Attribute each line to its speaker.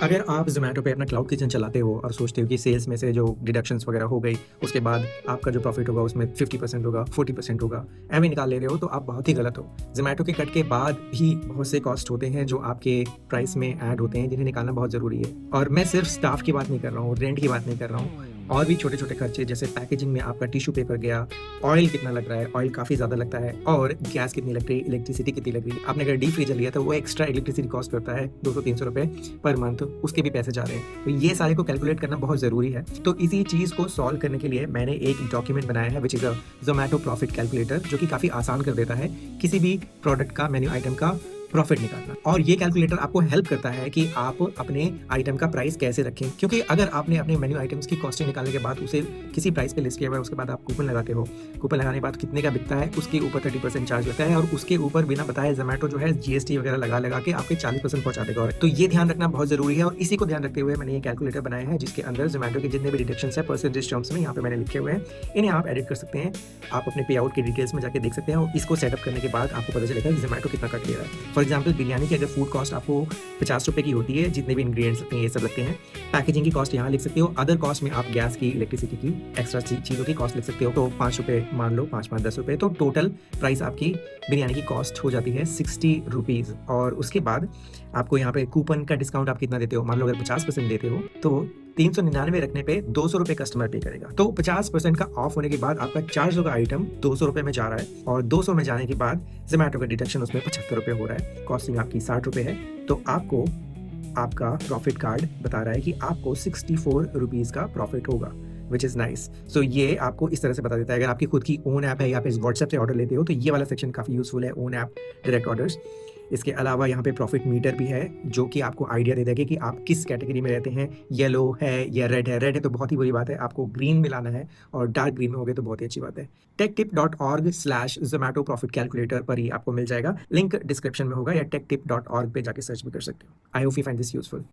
Speaker 1: अगर आप ज़ोमैटो पे अपना क्लाउड किचन चलाते हो और सोचते हो कि सेल्स में से जो डिडक्शंस वगैरह हो गई, उसके बाद आपका जो प्रॉफिट होगा उसमें 50% होगा, 40% होगा, ऐवे निकाल ले रहे हो तो आप बहुत ही गलत हो। ज़ोमैटो के कट के बाद भी बहुत से कॉस्ट होते हैं जो आपके प्राइस में ऐड होते हैं जिन्हें निकालना बहुत ज़रूरी है। और मैं सिर्फ स्टाफ की बात नहीं कर रहा हूँ, रेंट की बात नहीं कर रहा हूँ, और भी छोटे-छोटे खर्चे जैसे पैकेजिंग में आपका टिश्यू पेपर गया, ऑयल कितना लग रहा है, ऑयल काफ़ी ज़्यादा लगता है, और गैस कितनी लग रही है, इलेक्ट्रिसिटी कितनी लग रही है। आपने अगर डीप फ्रीज़र लिया तो वो एक्स्ट्रा इलेक्ट्रिसिटी कॉस्ट करता है ₹200-300 पर मंथ, उसके भी पैसे जा रहे हैं। तो ये सारे को कैलकुलेट करना बहुत ज़रूरी है। तो इसी चीज़ को सॉल्व करने के लिए मैंने एक डॉक्यूमेंट बनाया है, which is a Zomato profit calculator, जो कि काफ़ी आसान कर देता है किसी भी प्रोडक्ट का, मेन्यू आइटम का प्रॉफिट निकालना। और ये कैलकुलेटर आपको हेल्प करता है कि आप अपने आइटम का प्राइस कैसे रखें, क्योंकि अगर आपने अपने मेन्यू आइटम्स की कॉस्टिंग निकालने के बाद उसे किसी प्राइस पे लिस्ट किया हुआ है, उसके बाद आप कूपन लगाते हो, कूपन लगाने के बाद कितने का बिकता है उसके ऊपर 30% चार्ज लगता है, और उसके ऊपर बिना बताए ज़ोमैटो जो है जीएसटी वगैरह लगा के आपके 40% पहुंचा देगा। और तो ये ध्यान रखना बहुत जरूरी है, और इसी को ध्यान रखते हुए मैंने ये कैलकुलेटर बनाया है, जिसके अंदर ज़ोमैटो के जितने भी डिडक्शंस है परसेंटेज टर्म्स में यहाँ पे मैंने लिखे हुए हैं, इन्हें आप एडिट कर सकते हैं। आप अपने पे आउट की डिटेल्स में जाके देख सकते हैं, और इसको सेटअप करने के बाद आपको पता चलेगा कि ज़ोमैटो कितना कट ले रहा है। फॉर एग्जाम्पल, बिरयानी की अगर फूड कॉस्ट आपको ₹50 की होती है, जितने भी इंग्रेडिएंट्स लगते हैं ये सब लगते हैं, पैकेजिंग की कॉस्ट यहाँ लिख सकते हो, अदर कॉस्ट में आप गैस की, इलेक्ट्रिसिटी की, एक्स्ट्रा चीज़ों की कॉस्ट लिख सकते हो। तो ₹5 मान लो, 5-5 ₹10, तो टोटल प्राइस आपकी बिरयानी की कॉस्ट हो जाती है ₹60। और उसके बाद आपको यहाँ पे कूपन का डिस्काउंट आप कितना देते हो, मान लो अगर 50% देते हो तो 399 रखने पे ₹200 कस्टमर पे करेगा। तो 50% का ऑफ होने के बाद आपका ₹400 का आइटम ₹200 में जा रहा है, और 200 में जाने के बाद ज़ोमैटो का डिडक्शन उसमें ₹75 हो रहा है, कॉस्टिंग आपकी ₹60 है। तो आपको आपका प्रॉफिट कार्ड बता रहा है कि आपको ₹64 का प्रॉफिट होगा, विच इज़ नाइस। सो ये आपको इस तरह से बता देता है। अगर आपकी खुद की ओन ऐप है या फिर व्हाट्सएप से ऑर्डर लेते हो तो ये वाला सेक्शन काफ़ी यूज़फुल है, ओन ऐप डायरेक्ट ऑर्डर्स। इसके अलावा यहाँ पे प्रॉफिट मीटर भी है, जो कि आपको आइडिया दे देगा कि आप किस कैटेगरी में रहते हैं, येलो है या रेड है। रेड है तो बहुत ही बुरी बात है, आपको ग्रीन में लाना है, और डार्क ग्रीन में हो गए तो बहुत ही अच्छी बात है। techtip.org/Zomato प्रॉफिट कैलकुलेटर पर ही आपको मिल जाएगा, लिंक डिस्क्रिप्शन में होगा, या techtip.org पे जाके सर्च भी कर सकते हो। I hope you find this useful.